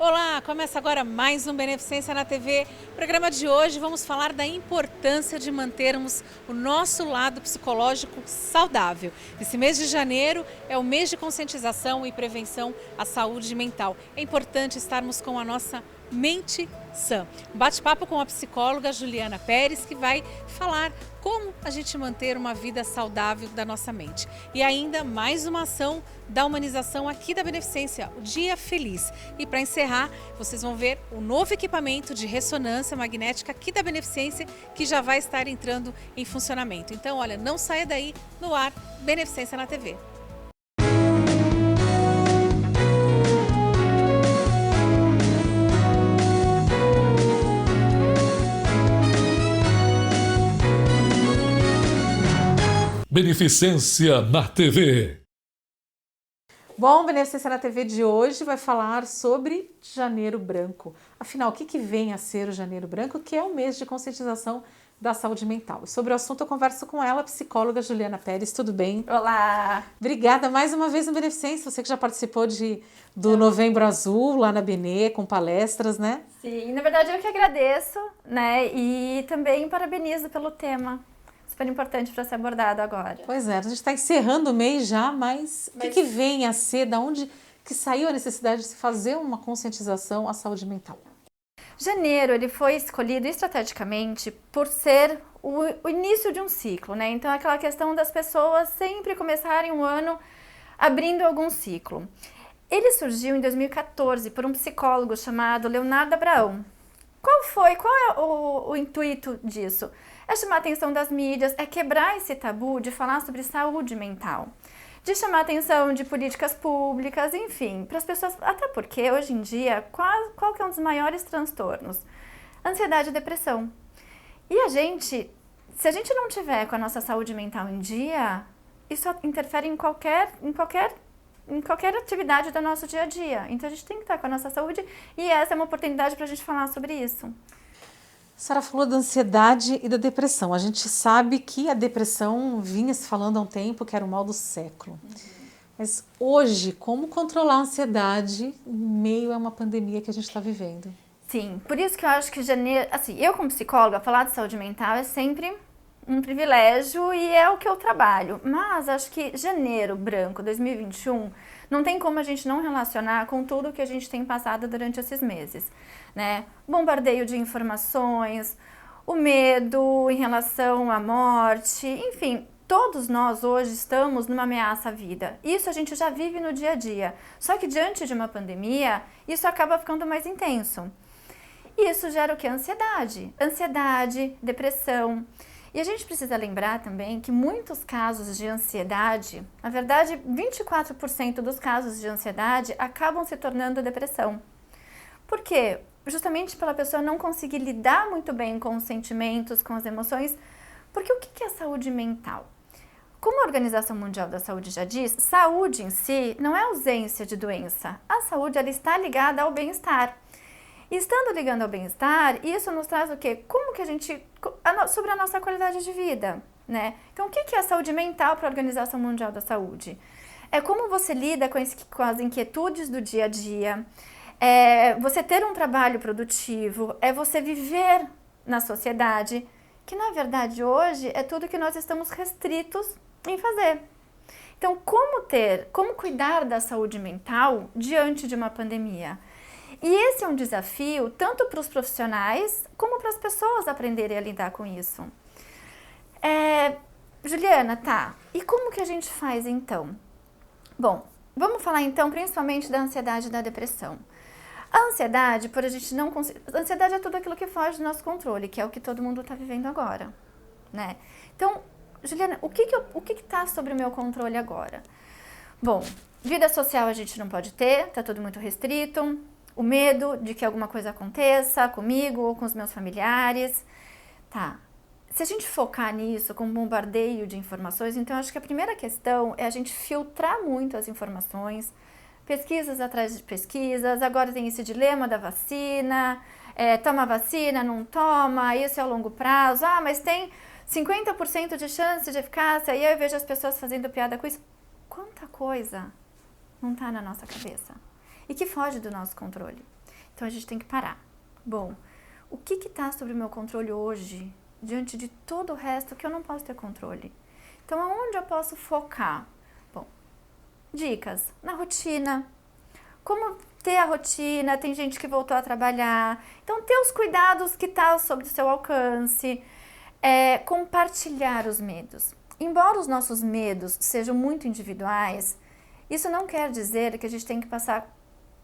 Olá, começa agora mais um Beneficência na TV. No programa de hoje vamos falar da importância de mantermos o nosso lado psicológico saudável. Esse mês de janeiro é o mês de conscientização e prevenção à saúde mental. É importante estarmos com a nossa mente sã. Um bate-papo com a psicóloga Juliana Pérez, que vai falar como a gente manter uma vida saudável da nossa mente. E ainda mais uma ação da humanização aqui da Beneficência, o Dia Feliz. E para encerrar, vocês vão ver o novo equipamento de ressonância magnética aqui da Beneficência, que já vai estar entrando em funcionamento. Então, olha, não saia daí, no ar, Beneficência na TV. Beneficência na TV. Bom, Beneficência na TV de hoje vai falar sobre Janeiro Branco. Afinal, o que vem a ser o Janeiro Branco, que é o mês de conscientização da saúde mental? E sobre o assunto eu converso com ela, a psicóloga Juliana Pérez. Tudo bem? Olá! Obrigada mais uma vez no Beneficência, você que já participou do Novembro Azul lá na Benê, com palestras, né? Sim, na verdade eu que agradeço, né? E também parabenizo pelo tema. Super importante para ser abordado agora. Pois é, a gente está encerrando o mês já, mas o que vem a ser, da onde que saiu a necessidade de se fazer uma conscientização à saúde mental? Janeiro, ele foi escolhido estrategicamente por ser o início de um ciclo, né? Então, aquela questão das pessoas sempre começarem o ano abrindo algum ciclo. Ele surgiu em 2014 por um psicólogo chamado Leonardo Abraão. Qual é o intuito disso? É chamar a atenção das mídias, é quebrar esse tabu de falar sobre saúde mental, de chamar a atenção de políticas públicas, enfim, para as pessoas, até porque hoje em dia, qual que é um dos maiores transtornos? Ansiedade e depressão. E se a gente não tiver com a nossa saúde mental em dia, isso interfere em qualquer atividade do nosso dia a dia. Então a gente tem que estar com a nossa saúde e essa é uma oportunidade para a gente falar sobre isso. A senhora falou da ansiedade e da depressão. A gente sabe que a depressão vinha se falando há um tempo que era o mal do século. Mas hoje, como controlar a ansiedade em meio a uma pandemia que a gente está vivendo? Sim, por isso que eu acho que janeiro... Assim, eu como psicóloga, falar de saúde mental é sempre um privilégio e é o que eu trabalho. Mas acho que janeiro branco 2021 não tem como a gente não relacionar com tudo que a gente tem passado durante esses meses, né? Bombardeio de informações, o medo em relação à morte, enfim, todos nós hoje estamos numa ameaça à vida. Isso a gente já vive no dia a dia. Só que diante de uma pandemia, isso acaba ficando mais intenso. E isso gera o que? Ansiedade. Ansiedade, depressão. E a gente precisa lembrar também que muitos casos de ansiedade, na verdade 24% dos casos de ansiedade acabam se tornando depressão. Por quê? Justamente pela pessoa não conseguir lidar muito bem com os sentimentos, com as emoções. Porque o que é saúde mental? Como a Organização Mundial da Saúde já diz, saúde em si não é ausência de doença. A saúde ela está ligada ao bem-estar. E estando ligando ao bem-estar, isso nos traz o quê? Como que a gente... sobre a nossa qualidade de vida, né? Então, o que é a saúde mental para a Organização Mundial da Saúde? É como você lida com as inquietudes do dia a dia, é você ter um trabalho produtivo, é você viver na sociedade, que na verdade hoje é tudo que nós estamos restritos em fazer. Então, como cuidar da saúde mental diante de uma pandemia? E esse é um desafio tanto para os profissionais como para as pessoas aprenderem a lidar com isso. Juliana, tá, e como que a gente faz então? Bom, vamos falar então principalmente da ansiedade e da depressão. A ansiedade, a ansiedade é tudo aquilo que foge do nosso controle, que é o que todo mundo está vivendo agora, né? Então, Juliana, o que está sobre o meu controle agora? Bom, vida social a gente não pode ter, está tudo muito restrito. O medo de que alguma coisa aconteça comigo ou com os meus familiares. Tá, se a gente focar nisso com um bombardeio de informações, então acho que a primeira questão é a gente filtrar muito as informações, pesquisas atrás de pesquisas, agora tem esse dilema da vacina, toma vacina, não toma, isso é a longo prazo, mas tem 50% de chance de eficácia, e eu vejo as pessoas fazendo piada com isso. Quanta coisa não está na nossa cabeça e que foge do nosso controle. Então a gente tem que parar. Bom, o que está sobre o meu controle hoje, diante de todo o resto que eu não posso ter controle? Então, aonde eu posso focar? Bom, dicas na rotina. Como ter a rotina, tem gente que voltou a trabalhar. Então, ter os cuidados que está sob o seu alcance. Compartilhar os medos. Embora os nossos medos sejam muito individuais, isso não quer dizer que a gente tem que passar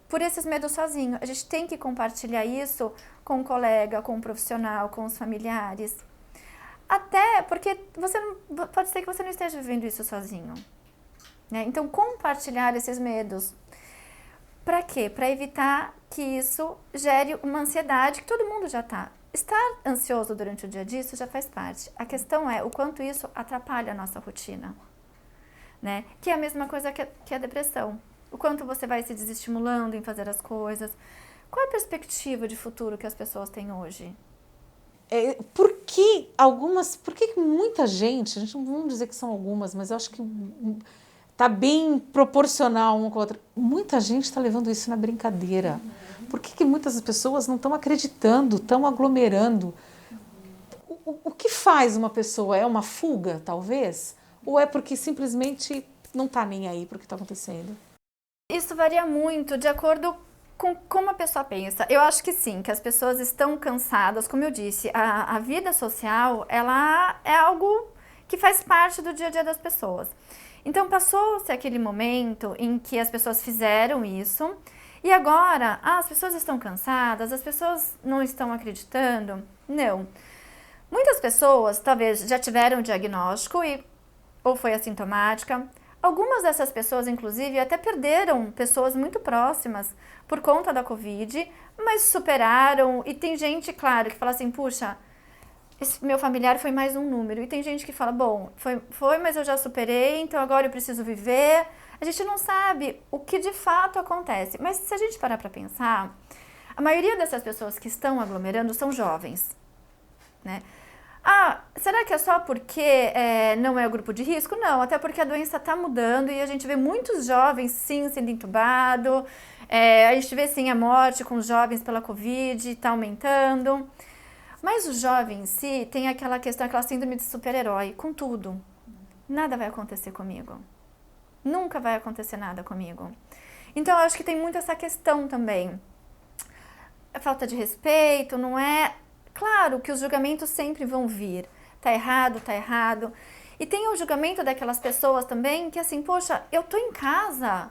por esses medos sozinho. A gente tem que compartilhar isso com um colega, com um profissional, com os familiares. Até porque pode ser que você não esteja vivendo isso sozinho, né? Então, compartilhar esses medos. Para quê? Para evitar que isso gere uma ansiedade que todo mundo já está. Estar ansioso durante o dia disso já faz parte. A questão é o quanto isso atrapalha a nossa rotina, né? Que é a mesma coisa que a depressão. O quanto você vai se desestimulando em fazer as coisas. Qual é a perspectiva de futuro que as pessoas têm hoje? Por que muita gente, a gente não vamos dizer que são algumas, mas eu acho que está bem proporcional uma com a outra. Muita gente está levando isso na brincadeira. Por que muitas pessoas não estão acreditando, estão aglomerando? O que faz uma pessoa? É uma fuga, talvez? Ou é porque simplesmente não está nem aí para o que está acontecendo? Isso varia muito de acordo com como a pessoa pensa. Eu acho que sim, que as pessoas estão cansadas. Como eu disse, a vida social, ela é algo que faz parte do dia a dia das pessoas. Então, passou-se aquele momento em que as pessoas fizeram isso e agora as pessoas estão cansadas, as pessoas não estão acreditando. Não. Muitas pessoas, talvez, já tiveram o diagnóstico ou foi assintomática. Algumas dessas pessoas, inclusive, até perderam pessoas muito próximas por conta da Covid, mas superaram. E tem gente, claro, que fala assim, puxa, esse meu familiar foi mais um número. E tem gente que fala, bom, foi, mas eu já superei, então agora eu preciso viver. A gente não sabe o que de fato acontece. Mas se a gente parar para pensar, a maioria dessas pessoas que estão aglomerando são jovens, né? Será que é só porque não é o grupo de risco? Não, até porque a doença está mudando e a gente vê muitos jovens, sim, sendo entubados. A gente vê, sim, a morte com os jovens pela Covid, está aumentando. Mas o jovem em si tem aquela questão, aquela síndrome de super-herói, com tudo. Nada vai acontecer comigo. Nunca vai acontecer nada comigo. Então, eu acho que tem muito essa questão também. A falta de respeito, não é... Claro que os julgamentos sempre vão vir. Tá errado, tá errado. E tem o julgamento daquelas pessoas também que assim, poxa, eu tô em casa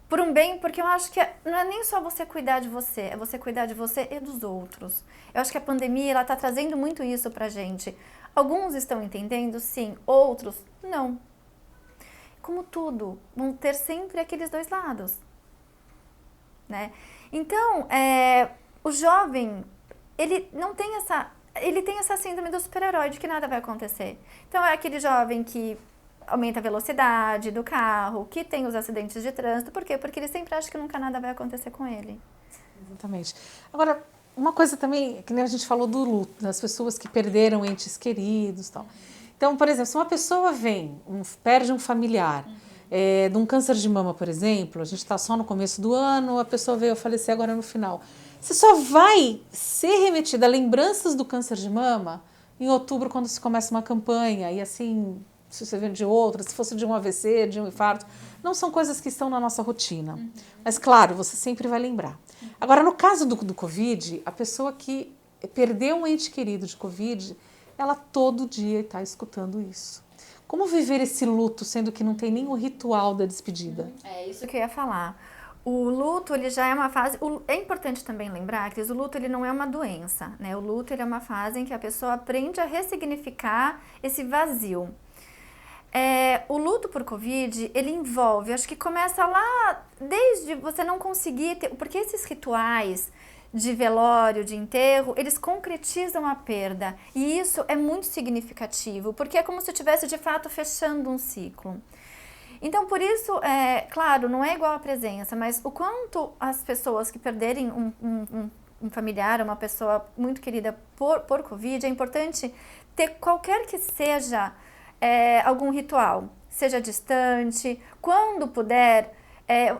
por um bem, porque eu acho que não é nem só você cuidar de você, é você cuidar de você e dos outros. Eu acho que a pandemia, ela tá trazendo muito isso pra gente. Alguns estão entendendo, sim, outros não. Como tudo, vão ter sempre aqueles dois lados, né? Então, o jovem... ele tem essa síndrome do super-herói, de que nada vai acontecer. Então, é aquele jovem que aumenta a velocidade do carro, que tem os acidentes de trânsito. Por quê? Porque ele sempre acha que nunca nada vai acontecer com ele. Exatamente. Agora, uma coisa também, que nem a gente falou do luto, das pessoas que perderam entes queridos e tal. Então, por exemplo, se uma pessoa perde um familiar, de um câncer de mama, por exemplo, a gente está só no começo do ano, a pessoa veio a falecer agora no final. Você só vai ser remetida a lembranças do câncer de mama em outubro, quando se começa uma campanha, e assim, se você vê de outra, se fosse de um AVC, de um infarto, não são coisas que estão na nossa rotina. Mas, claro, você sempre vai lembrar. Agora, no caso do Covid, a pessoa que perdeu um ente querido de Covid, ela todo dia está escutando isso. Como viver esse luto, sendo que não tem nem o ritual da despedida? É isso que eu ia falar. O luto, ele já é uma fase... É importante também lembrar que o luto, ele não é uma doença, né? O luto, ele é uma fase em que a pessoa aprende a ressignificar esse vazio. O luto por Covid, ele envolve, acho que começa lá desde você não conseguir ter... Porque esses rituais de velório, de enterro, eles concretizam a perda. E isso é muito significativo, porque é como se estivesse, de fato, fechando um ciclo. Então, por isso, claro, não é igual a presença, mas o quanto as pessoas que perderem um familiar, uma pessoa muito querida por Covid, é importante ter qualquer que seja algum ritual, seja distante, quando puder,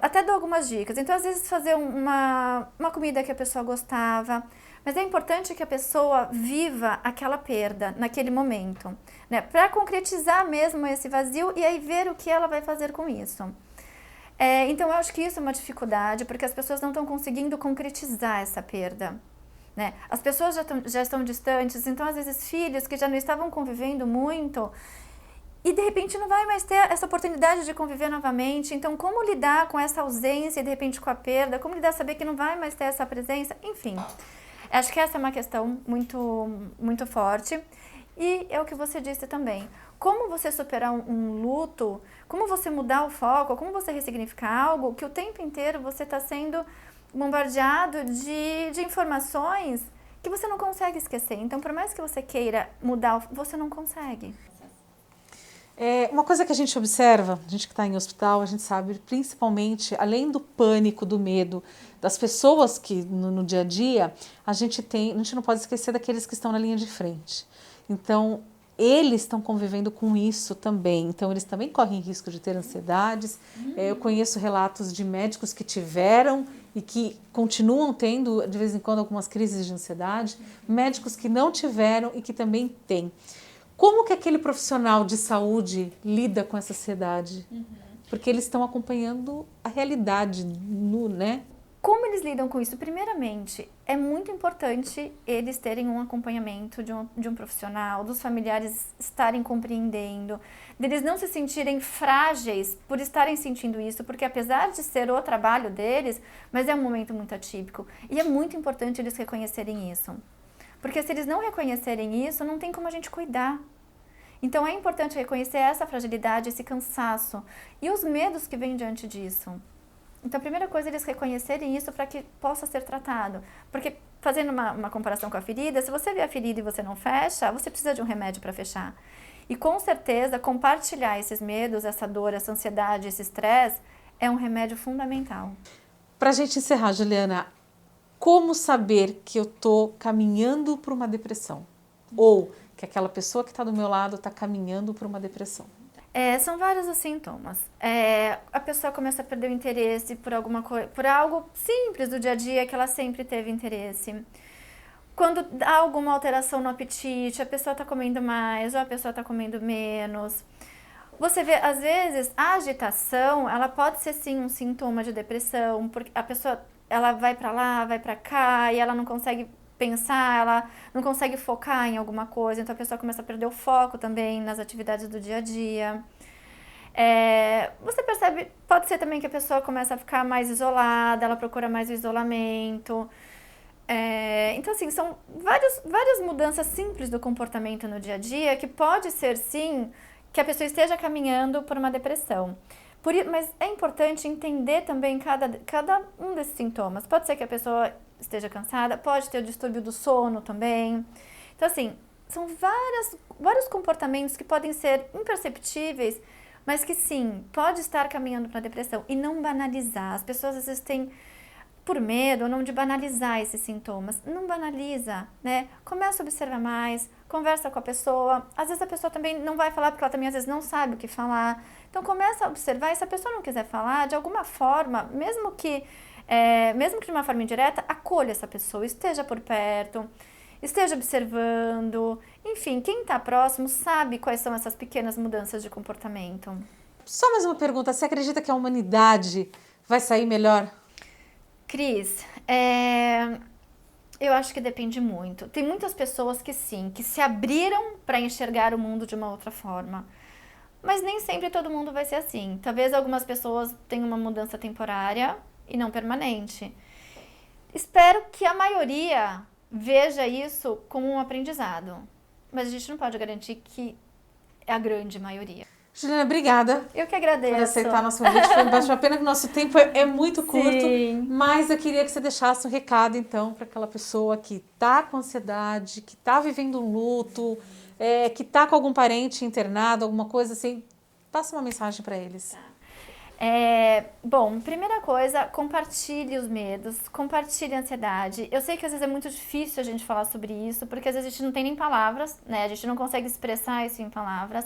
Até dou algumas dicas. Então, às vezes, fazer uma comida que a pessoa gostava. Mas é importante que a pessoa viva aquela perda naquele momento, né? Para concretizar mesmo esse vazio e aí ver o que ela vai fazer com isso. Então, eu acho que isso é uma dificuldade, porque as pessoas não estão conseguindo concretizar essa perda, né? As pessoas já estão distantes, então, às vezes, filhos que já não estavam convivendo muito e, de repente, não vai mais ter essa oportunidade de conviver novamente. Então, como lidar com essa ausência e, de repente, com a perda? Como lidar saber que não vai mais ter essa presença? Enfim, acho que essa é uma questão muito, muito forte. E é o que você disse também. Como você superar um luto, como você mudar o foco, como você ressignificar algo que o tempo inteiro você está sendo bombardeado de informações que você não consegue esquecer. Então, por mais que você queira mudar, você não consegue. Uma coisa que a gente observa, a gente que está em hospital, a gente sabe, principalmente, além do pânico, do medo das pessoas que no dia a dia, a gente não pode esquecer daqueles que estão na linha de frente. Então, eles estão convivendo com isso também. Então, eles também correm risco de ter ansiedades. Eu conheço relatos de médicos que tiveram e que continuam tendo, de vez em quando, algumas crises de ansiedade. Médicos que não tiveram e que também têm. Como que aquele profissional de saúde lida com essa ansiedade? Porque eles estão acompanhando a realidade, né? Como eles lidam com isso? Primeiramente, é muito importante eles terem um acompanhamento de um profissional, dos familiares estarem compreendendo, deles não se sentirem frágeis por estarem sentindo isso, porque apesar de ser o trabalho deles, mas é um momento muito atípico. E é muito importante eles reconhecerem isso. Porque se eles não reconhecerem isso, não tem como a gente cuidar. Então é importante reconhecer essa fragilidade, esse cansaço e os medos que vêm diante disso. Então a primeira coisa é eles reconhecerem isso para que possa ser tratado. Porque fazendo uma comparação com a ferida, se você vê a ferida e você não fecha, você precisa de um remédio para fechar. E com certeza compartilhar esses medos, essa dor, essa ansiedade, esse estresse é um remédio fundamental. Para a gente encerrar, Juliana, como saber que eu estou caminhando para uma depressão? Ou que aquela pessoa que está do meu lado está caminhando para uma depressão? São vários os sintomas. A pessoa começa a perder o interesse por alguma coisa, por algo simples do dia a dia que ela sempre teve interesse. Quando há alguma alteração no apetite, a pessoa está comendo mais ou a pessoa está comendo menos. Você vê, às vezes, a agitação, ela pode ser sim um sintoma de depressão, porque a pessoa ela vai para lá, vai para cá e ela não consegue pensar, ela não consegue focar em alguma coisa, então a pessoa começa a perder o foco também nas atividades do dia a dia. Você percebe, pode ser também que a pessoa começa a ficar mais isolada, ela procura mais o isolamento. Então, assim, são várias mudanças simples do comportamento no dia a dia que pode ser, sim, que a pessoa esteja caminhando por uma depressão. Mas é importante entender também cada um desses sintomas. Pode ser que a pessoa esteja cansada, pode ter o distúrbio do sono também. Então, assim, são vários comportamentos que podem ser imperceptíveis, mas que sim, pode estar caminhando para a depressão. E não banalizar. As pessoas às vezes têm, por medo ou não, de banalizar esses sintomas. Não banaliza, né? Começa a observar mais, conversa com a pessoa. Às vezes a pessoa também não vai falar porque ela também às vezes não sabe o que falar. Então começa a observar e se a pessoa não quiser falar, de alguma forma, mesmo que de uma forma indireta, acolha essa pessoa, esteja por perto, esteja observando. Enfim, quem está próximo sabe quais são essas pequenas mudanças de comportamento. Só mais uma pergunta, você acredita que a humanidade vai sair melhor? Cris, eu acho que depende muito. Tem muitas pessoas que sim, que se abriram para enxergar o mundo de uma outra forma. Mas nem sempre todo mundo vai ser assim. Talvez algumas pessoas tenham uma mudança temporária e não permanente. Espero que a maioria veja isso como um aprendizado. Mas a gente não pode garantir que é a grande maioria. Juliana, obrigada. Eu que agradeço. Por aceitar nosso convite. Foi uma pena que o nosso tempo é muito curto. Sim. Mas eu queria que você deixasse um recado, então, para aquela pessoa que está com ansiedade, que está vivendo um luto, que está com algum parente internado, alguma coisa assim. Passa uma mensagem para eles. Bom, primeira coisa, compartilhe os medos, compartilhe a ansiedade. Eu sei que às vezes é muito difícil a gente falar sobre isso, porque às vezes a gente não tem nem palavras, né? A gente não consegue expressar isso em palavras.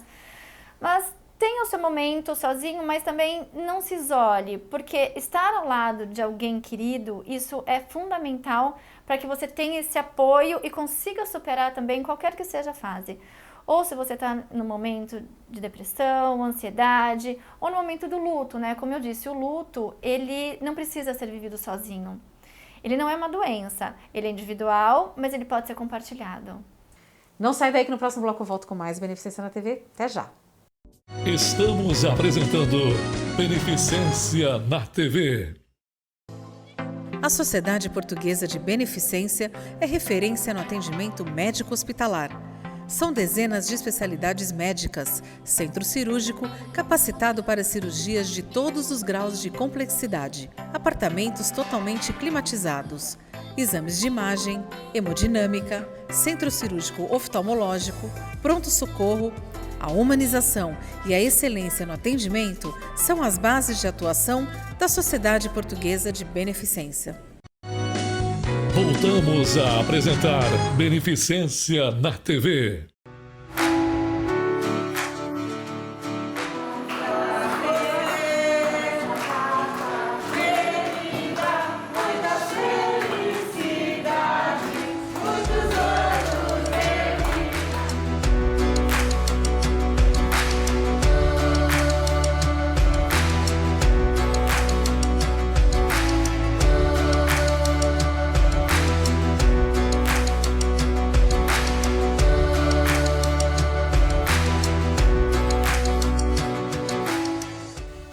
Mas tenha o seu momento sozinho, mas também não se isole, porque estar ao lado de alguém querido, isso é fundamental para que você tenha esse apoio e consiga superar também qualquer que seja a fase. Ou se você está no momento de depressão, ansiedade, ou no momento do luto, né? Como eu disse, o luto, ele não precisa ser vivido sozinho. Ele não é uma doença, ele é individual, mas ele pode ser compartilhado. Não sai daí que no próximo bloco eu volto com mais Beneficência na TV. Até já! Estamos apresentando Beneficência na TV. A Sociedade Portuguesa de Beneficência é referência no atendimento médico-hospitalar. São dezenas de especialidades médicas, centro cirúrgico capacitado para cirurgias de todos os graus de complexidade, apartamentos totalmente climatizados, exames de imagem, hemodinâmica, centro cirúrgico oftalmológico, pronto-socorro. A humanização e a excelência no atendimento são as bases de atuação da Sociedade Portuguesa de Beneficência. Voltamos a apresentar Beneficência na TV.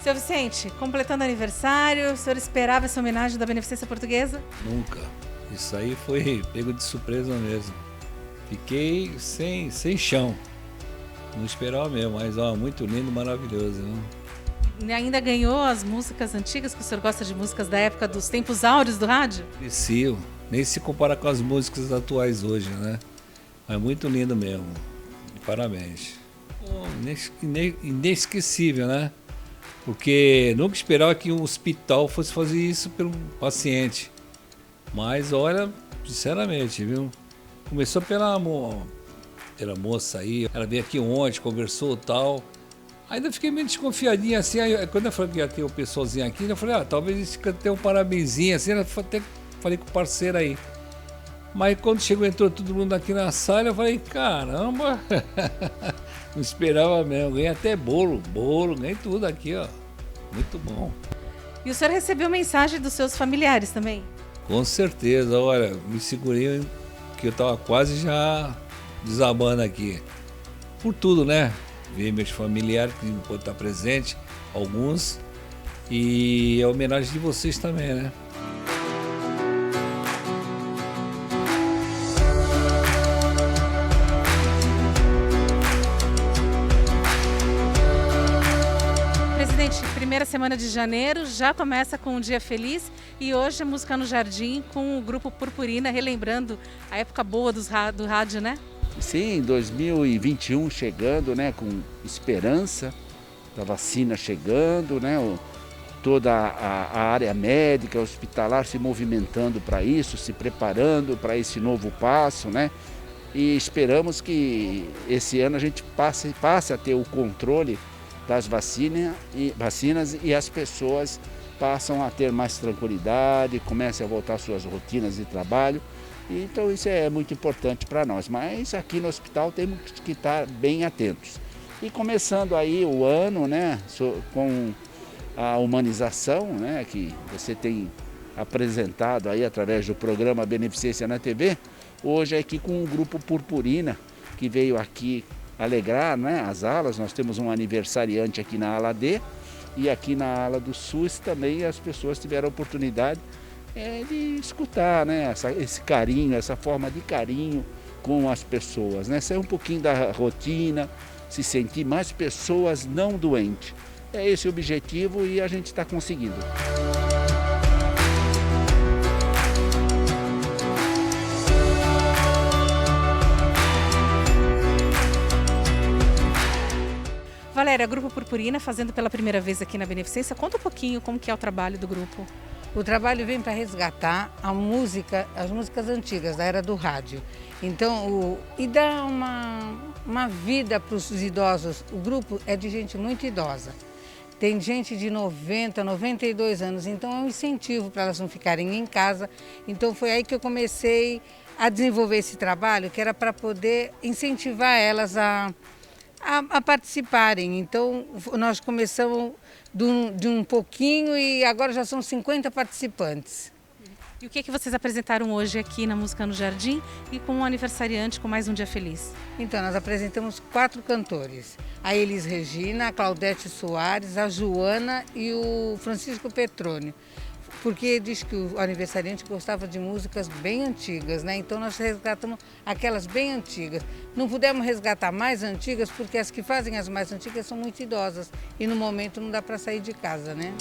Seu Vicente, completando aniversário, o senhor esperava essa homenagem da Beneficência Portuguesa? Nunca. Isso aí foi pego de surpresa mesmo. Fiquei sem chão. Não esperava mesmo, mas ó, muito lindo, maravilhoso. Né? Ainda ganhou as músicas antigas, que o senhor gosta de músicas da época dos tempos áureos do rádio? Preciso. Nem se compara com as músicas atuais hoje, né? Mas muito lindo mesmo. Parabéns. Pô, inesquecível, né? Porque nunca esperava que um hospital fosse fazer isso pelo paciente. Mas olha, sinceramente, viu? Começou pela moça aí, ela veio aqui ontem, conversou e tal. Ainda fiquei meio desconfiadinho assim, aí, quando eu falei que ia ter o pessoalzinho aqui, eu falei, talvez eles tenham um parabenzinho, assim, até falei com o parceiro aí. Mas quando entrou todo mundo aqui na sala, eu falei, caramba, não esperava mesmo, ganhei até bolo, ganhei tudo aqui, ó, muito bom. E o senhor recebeu mensagem dos seus familiares também? Com certeza, olha, me segurei que eu tava quase já desabando aqui. Por tudo, né? Ver meus familiares que não podem estar presentes, alguns, e a homenagem de vocês também, né? Presidente, primeira semana de janeiro, já começa com um dia feliz e hoje é Música no Jardim com o Grupo Purpurina, relembrando a época boa do rádio, né? Sim, 2021 chegando, né, com esperança da vacina chegando, né, toda a área médica, hospitalar se movimentando para isso, se preparando para esse novo passo, né, e esperamos que esse ano a gente passe a ter o controle das vacinas e as pessoas passam a ter mais tranquilidade, comecem a voltar às suas rotinas de trabalho. Então isso é muito importante para nós, mas aqui no hospital temos que estar bem atentos. E começando aí o ano, né, com a humanização, né, que você tem apresentado aí através do programa Beneficência na TV, hoje é aqui com o Grupo Purpurina, que veio aqui alegrar, né, as alas. Nós temos um aniversariante aqui na ala D e aqui na ala do SUS também as pessoas tiveram a oportunidade de escutar, né, esse carinho, essa forma de carinho com as pessoas, né, sair um pouquinho da rotina, se sentir mais pessoas não doentes. É esse o objetivo e a gente está conseguindo. Valéria, Grupo Purpurina fazendo pela primeira vez aqui na Beneficência, conta um pouquinho como que é o trabalho do grupo. O trabalho vem para resgatar a música, as músicas antigas, da era do rádio. Então, e dar uma vida para os idosos. O grupo é de gente muito idosa. Tem gente de 90, 92 anos, então é um incentivo para elas não ficarem em casa. Então foi aí que eu comecei a desenvolver esse trabalho, que era para poder incentivar elas a participarem. Então nós começamos de um pouquinho e agora já são 50 participantes. E o que vocês apresentaram hoje aqui na Música no Jardim e com o aniversariante, com mais um dia feliz? Então, nós apresentamos 4 cantores. A Elis Regina, a Claudete Soares, a Joana e o Francisco Petrônio. Porque diz que o aniversariante gostava de músicas bem antigas, né? Então nós resgatamos aquelas bem antigas. Não pudemos resgatar mais antigas porque as que fazem as mais antigas são muito idosas e no momento não dá para sair de casa, né?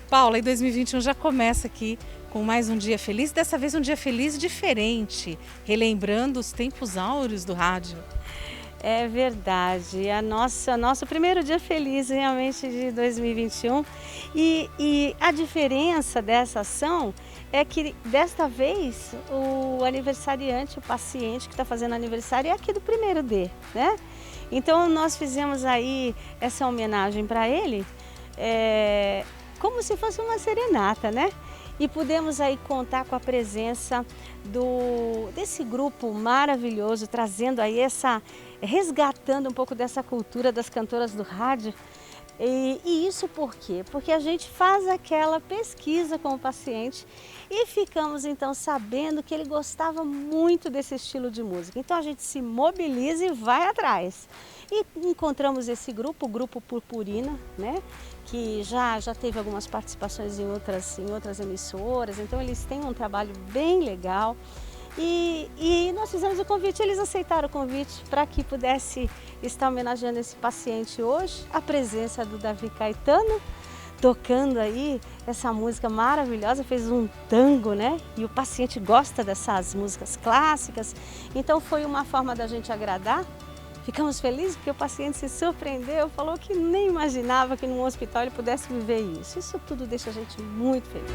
Paula, e 2021 já começa aqui com mais um dia feliz, dessa vez um dia feliz diferente, relembrando os tempos áureos do rádio. É verdade, nosso primeiro dia feliz realmente de 2021 e a diferença dessa ação é que desta vez o aniversariante, o paciente que está fazendo aniversário é aqui do primeiro D, né? Então nós fizemos aí essa homenagem para ele, como se fosse uma serenata, né? E pudemos aí contar com a presença desse grupo maravilhoso, trazendo aí resgatando um pouco dessa cultura das cantoras do rádio. E isso por quê? Porque a gente faz aquela pesquisa com o paciente e ficamos então sabendo que ele gostava muito desse estilo de música. Então a gente se mobiliza e vai atrás. E encontramos esse grupo, o Grupo Purpurina, né? Que já teve algumas participações em outras emissoras, então eles têm um trabalho bem legal. E nós fizemos o convite, eles aceitaram o convite para que pudesse estar homenageando esse paciente hoje. A presença do Davi Caetano, tocando aí essa música maravilhosa, fez um tango, né? E o paciente gosta dessas músicas clássicas, então foi uma forma da gente agradar. Ficamos felizes porque o paciente se surpreendeu, falou que nem imaginava que num hospital ele pudesse viver isso. Isso tudo deixa a gente muito feliz.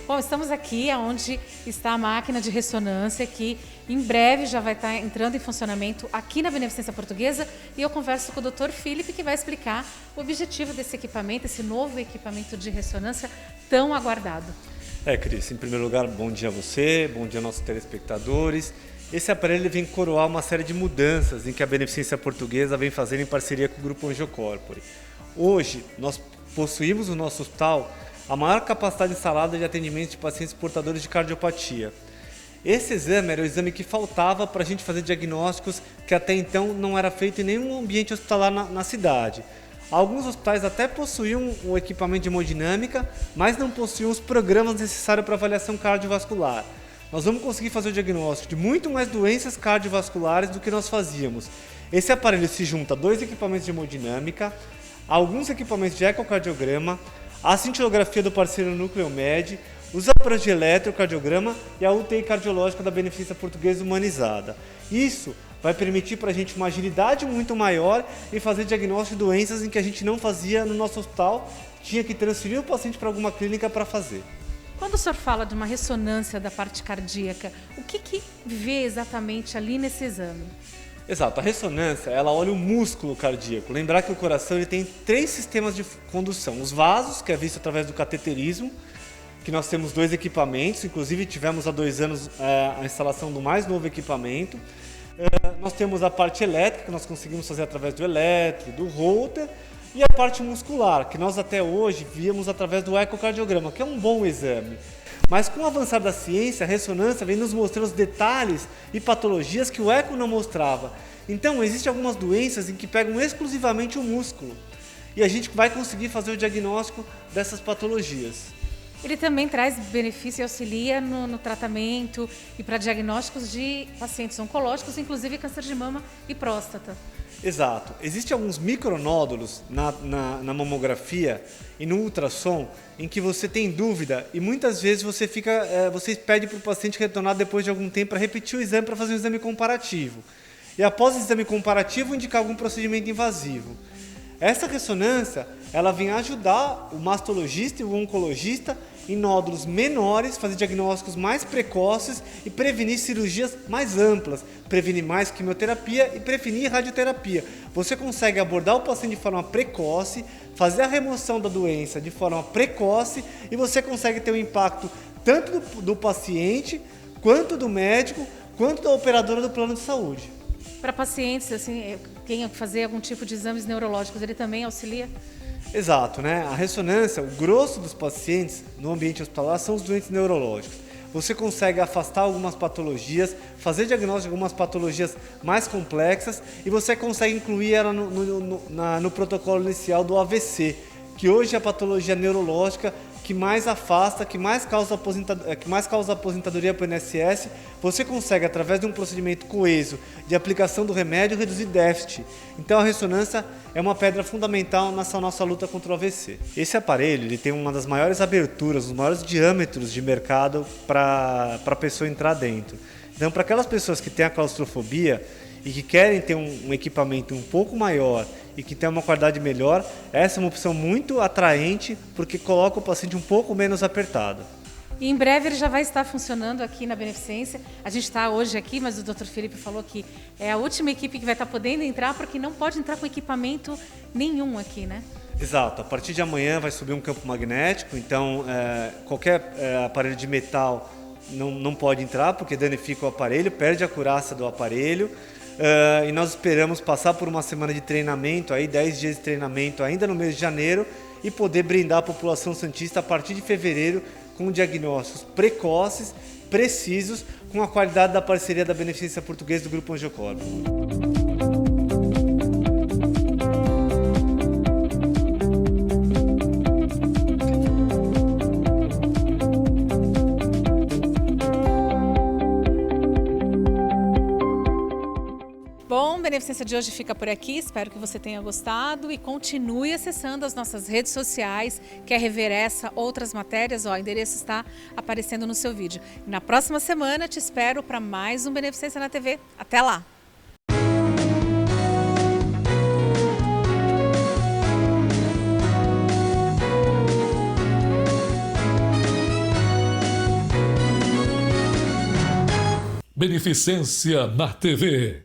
Bom, estamos aqui onde está a máquina de ressonância que em breve já vai estar entrando em funcionamento aqui na Beneficência Portuguesa e eu converso com o Dr. Felipe que vai explicar o objetivo desse equipamento, esse novo equipamento de ressonância tão aguardado. Cris, em primeiro lugar, bom dia a você, bom dia aos nossos telespectadores. Esse aparelho vem coroar uma série de mudanças em que a Beneficência Portuguesa vem fazendo em parceria com o Grupo Angiocorpore. Hoje, nós possuímos no nosso hospital a maior capacidade instalada de atendimento de pacientes portadores de cardiopatia. Esse exame era o exame que faltava para a gente fazer diagnósticos que até então não era feito em nenhum ambiente hospitalar na cidade. Alguns hospitais até possuíam o equipamento de hemodinâmica, mas não possuíam os programas necessários para avaliação cardiovascular. Nós vamos conseguir fazer o diagnóstico de muito mais doenças cardiovasculares do que nós fazíamos. Esse aparelho se junta a 2 equipamentos de hemodinâmica, alguns equipamentos de ecocardiograma, a cintilografia do parceiro Nucleomed, os aparelhos de eletrocardiograma e a UTI cardiológica da Beneficência Portuguesa humanizada. Isso vai permitir para a gente uma agilidade muito maior em fazer diagnóstico de doenças em que a gente não fazia no nosso hospital, tinha que transferir o paciente para alguma clínica para fazer. Quando o senhor fala de uma ressonância da parte cardíaca, o que vê exatamente ali nesse exame? Exato, a ressonância, ela olha o músculo cardíaco. Lembrar que o coração ele tem 3 sistemas de condução. Os vasos, que é visto através do cateterismo, que nós temos 2 equipamentos, inclusive tivemos há 2 anos a instalação do mais novo equipamento. Nós temos a parte elétrica, que nós conseguimos fazer através do eletro, do Holter, E a parte muscular, que nós até hoje víamos através do ecocardiograma, que é um bom exame. Mas com o avançar da ciência, a ressonância vem nos mostrar os detalhes e patologias que o eco não mostrava. Então, existem algumas doenças em que pegam exclusivamente o músculo. E a gente vai conseguir fazer o diagnóstico dessas patologias. Ele também traz benefício e auxilia no tratamento e para diagnósticos de pacientes oncológicos, inclusive câncer de mama e próstata. Exato. Existem alguns micronódulos na mamografia e no ultrassom em que você tem dúvida e muitas vezes você pede para o paciente retornar depois de algum tempo para repetir o exame, para fazer um exame comparativo. E após o exame comparativo, indicar algum procedimento invasivo. Essa ressonância, ela vem ajudar o mastologista e o oncologista em nódulos menores, fazer diagnósticos mais precoces e prevenir cirurgias mais amplas, prevenir mais quimioterapia e prevenir radioterapia. Você consegue abordar o paciente de forma precoce, fazer a remoção da doença de forma precoce e você consegue ter um impacto tanto do paciente, quanto do médico, quanto da operadora do plano de saúde. Para pacientes, assim, quem fazer algum tipo de exames neurológicos, ele também auxilia? Exato, né? A ressonância, o grosso dos pacientes no ambiente hospitalar são os doentes neurológicos. Você consegue afastar algumas patologias, fazer diagnóstico de algumas patologias mais complexas e você consegue incluir ela no protocolo inicial do AVC, que hoje é a patologia neurológica que mais afasta, que mais causa aposentadoria para o INSS. Você consegue, através de um procedimento coeso de aplicação do remédio, reduzir déficit. Então a ressonância é uma pedra fundamental nessa nossa luta contra o AVC. Esse aparelho ele tem uma das maiores aberturas, os maiores diâmetros de mercado para a pessoa entrar dentro. Então, para aquelas pessoas que têm a claustrofobia e que querem ter um equipamento um pouco maior e que tem uma qualidade melhor, essa é uma opção muito atraente porque coloca o paciente um pouco menos apertado. E em breve ele já vai estar funcionando aqui na Beneficência. A gente está hoje aqui, mas o Dr. Felipe falou que é a última equipe que vai estar podendo entrar porque não pode entrar com equipamento nenhum aqui, né? Exato. A partir de amanhã vai subir um campo magnético, então qualquer aparelho de metal não pode entrar porque danifica o aparelho, perde a acurácia do aparelho. E nós esperamos passar por uma semana de treinamento, aí 10 dias de treinamento ainda no mês de janeiro e poder brindar a população santista a partir de fevereiro com diagnósticos precoces, precisos, com a qualidade da parceria da Beneficência Portuguesa do Grupo Angiocorp. Bom, Beneficência de hoje fica por aqui, espero que você tenha gostado e continue acessando as nossas redes sociais, quer rever essa, outras matérias, o endereço está aparecendo no seu vídeo. E na próxima semana te espero para mais um Beneficência na TV. Até lá! Beneficência na TV.